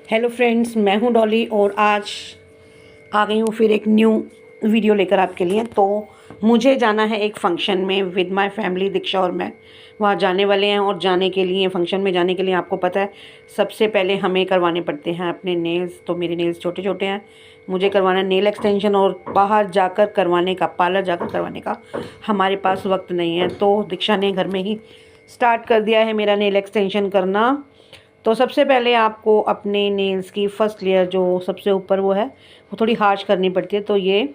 Hello friends, मैं हूं डॉली और आज आ गई हूं फिर एक न्यू वीडियो लेकर आपके लिए। तो मुझे जाना है एक फ़ंक्शन में विद माय फैमिली। दीक्षा और मैं वहां जाने वाले हैं और जाने के लिए फ़ंक्शन में जाने के लिए आपको पता है सबसे पहले हमें करवाने पड़ते हैं अपने नेल्स। तो मेरे नेल्स छोटे छोटे हैं, मुझे करवाना नेल एक्सटेंशन और बाहर जाकर करवाने का, पार्लर जाकर करवाने का हमारे पास वक्त नहीं है। तो दीक्षा ने घर में ही स्टार्ट कर दिया है मेरा नेल एक्सटेंशन करना। तो सबसे पहले आपको अपने नेल्स की फ़र्स्ट लेयर जो सबसे ऊपर वो है वो थोड़ी हार्श करनी पड़ती है। तो ये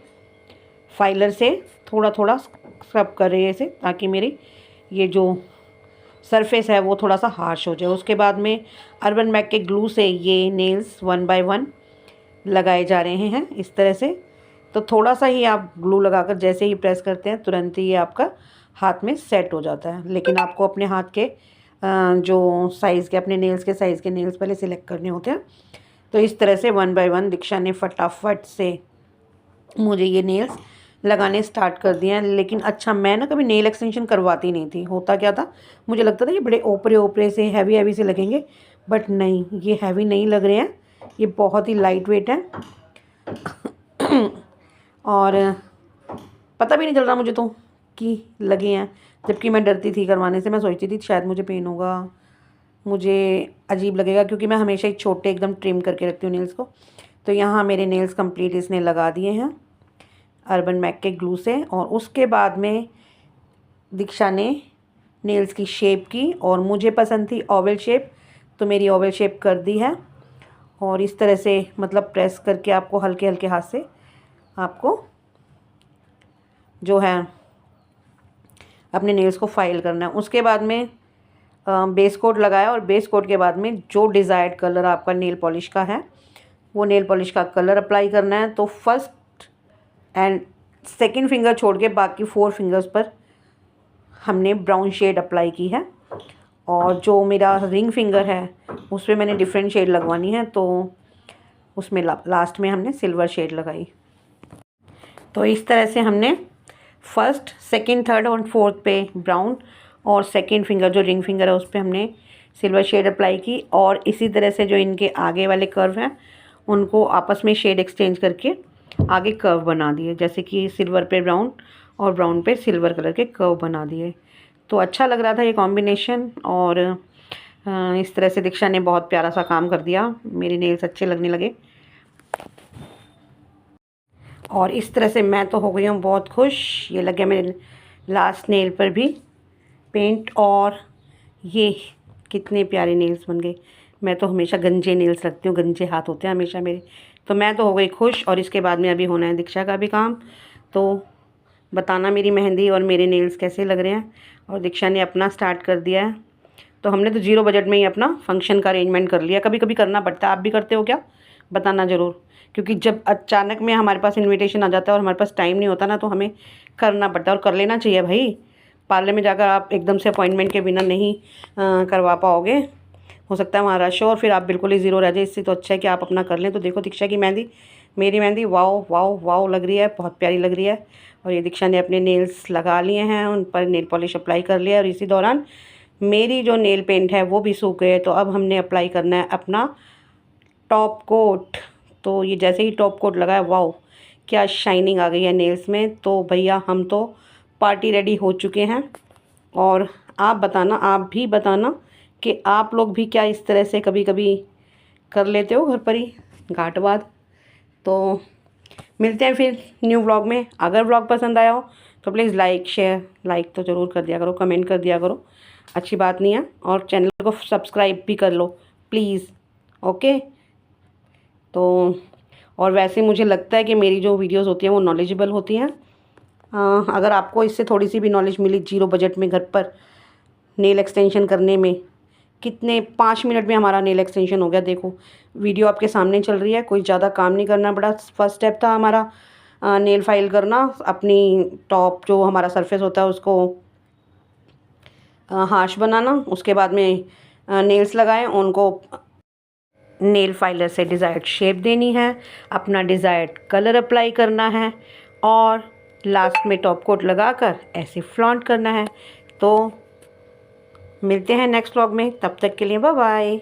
फाइलर से थोड़ा थोड़ा स्क्रब कर रही है इसे, ताकि मेरी ये जो सरफेस है वो थोड़ा सा हार्श हो जाए। उसके बाद में अर्बन मैक के ग्लू से ये नेल्स 1 बाय 1 लगाए जा रहे हैं इस तरह से। तो थोड़ा सा ही आप ग्लू लगाकर जैसे ही प्रेस करते हैं तुरंत ही ये आपका हाथ में सेट हो जाता है। लेकिन आपको अपने हाथ के जो साइज़ के, अपने नेल्स के साइज़ के नेल्स पहले सिलेक्ट करने होते हैं। तो इस तरह से 1 बाय 1 दीक्षा ने फटाफट से मुझे ये नेल्स लगाने स्टार्ट कर दिए हैं। लेकिन अच्छा, मैं ना कभी नेल एक्सटेंशन करवाती नहीं थी। होता क्या था, मुझे लगता था ये बड़े ओपरे ओपरे से हैवी हैवी से लगेंगे, बट नहीं, ये हैवी नहीं लग रहे हैं, ये बहुत ही लाइट वेट है। और पता भी नहीं चल रहा मुझे तो कि लगे हैं, जबकि मैं डरती थी करवाने से। मैं सोचती थी शायद मुझे पेन होगा, मुझे अजीब लगेगा, क्योंकि मैं हमेशा ही छोटे एकदम ट्रिम करके रखती हूँ नेल्स को। तो यहाँ मेरे नेल्स कंप्लीट इसने लगा दिए हैं अर्बन मैक के ग्लू से। और उसके बाद में दीक्षा ने नेल्स की शेप की और मुझे पसंद थी ओवल शेप, तो मेरी ओवल शेप कर दी है। और इस तरह से मतलब प्रेस करके आपको हल्के हल्के हाथ से आपको जो है अपने नेल्स को फाइल करना है। उसके बाद में बेस कोट लगाया और बेस कोट के बाद में जो डिज़ायर्ड कलर आपका नेल पॉलिश का है वो नेल पॉलिश का कलर अप्लाई करना है। तो फर्स्ट एंड सेकंड फिंगर छोड़ के बाकी 4 फिंगर्स पर हमने ब्राउन शेड अप्लाई की है। और जो मेरा रिंग फिंगर है उस पर मैंने डिफरेंट शेड लगवानी है, तो उसमें लास्ट में हमने सिल्वर शेड लगाई। तो इस तरह से हमने फर्स्ट, सेकंड, थर्ड और फोर्थ पे ब्राउन और सेकंड फिंगर जो रिंग फिंगर है उस पर हमने सिल्वर शेड अप्लाई की। और इसी तरह से जो इनके आगे वाले कर्व हैं उनको आपस में शेड एक्सचेंज करके आगे कर्व बना दिए, जैसे कि सिल्वर पे ब्राउन और ब्राउन पे सिल्वर कलर के कर्व बना दिए। तो अच्छा लग रहा था ये कॉम्बिनेशन। और इस तरह से दीक्षा ने बहुत प्यारा सा काम कर दिया, मेरे नेल्स अच्छे लगने लगे। और इस तरह से मैं तो हो गई हूँ बहुत खुश। ये लग गया मेरे लास्ट नेल पर भी पेंट, और ये कितने प्यारे नेल्स बन गए। मैं तो हमेशा गंजे नेल्स रखती हूँ, गंजे हाथ होते हैं हमेशा मेरे। तो मैं तो हो गई खुश। और इसके बाद में अभी होना है दीक्षा का भी काम। तो बताना मेरी मेहंदी और मेरे नेल्स कैसे लग रहे हैं। और दीक्षा ने अपना स्टार्ट कर दिया है। तो हमने तो 0 बजट में ही अपना फंक्शन का अरेंजमेंट कर लिया। कभी कभी करना पड़ता है, आप भी करते हो क्या, बताना ज़रूर। क्योंकि जब अचानक में हमारे पास इनविटेशन आ जाता है और हमारे पास टाइम नहीं होता ना, तो हमें करना पड़ता है और कर लेना चाहिए भाई। पार्लर में जाकर आप एकदम से अपॉइंटमेंट के बिना नहीं करवा पाओगे, हो सकता है वहाँ रश हो और फिर आप बिल्कुल ही ज़ीरो रह जाए। इससे तो अच्छा है कि आप अपना कर लें। तो देखो दीक्षा की मेहंदी, मेरी मेहंदी वाओ वाओ वाओ लग रही है, बहुत प्यारी लग रही है। और ये दीक्षा ने अपने नेल्स लगा लिए हैं, उन पर नेल पॉलिश अप्लाई कर लिया। और इसी दौरान मेरी जो नेल पेंट है वो भी सूख गए। तो अब हमने अप्लाई करना है अपना टॉप कोट। तो ये जैसे ही टॉप कोट लगाया, वाओ क्या शाइनिंग आ गई है नेल्स में। तो भैया हम तो पार्टी रेडी हो चुके हैं। और आप बताना, आप भी बताना कि आप लोग भी क्या इस तरह से कभी कभी कर लेते हो घर पर ही घाटवाद। तो मिलते हैं फिर न्यू व्लॉग में। अगर व्लॉग पसंद आया हो तो प्लीज़ लाइक शेयर, लाइक तो ज़रूर कर दिया करो, कमेंट कर दिया करो, अच्छी बात नहीं है। और चैनल को सब्सक्राइब भी कर लो प्लीज़, ओके। तो और वैसे मुझे लगता है कि मेरी जो वीडियोस होती हैं वो नॉलेजेबल होती हैं। अगर आपको इससे थोड़ी सी भी नॉलेज मिली 0 बजट में घर पर नेल एक्सटेंशन करने में, कितने 5 मिनट में हमारा नेल एक्सटेंशन हो गया। देखो वीडियो आपके सामने चल रही है, कोई ज़्यादा काम नहीं करना पड़ा। फर्स्ट स्टेप था हमारा नेल फाइल करना, अपनी टॉप जो हमारा सरफेस होता है उसको हार्श बनाना। उसके बाद में नेल्स लगाए, उनको नेल फाइलर से डिज़ायर्ड शेप देनी है, अपना डिज़ायर्ड कलर अप्लाई करना है और लास्ट में टॉप कोट लगाकर ऐसे फ्लॉन्ट करना है। तो मिलते हैं नेक्स्ट व्लॉग में, तब तक के लिए बाय बाय।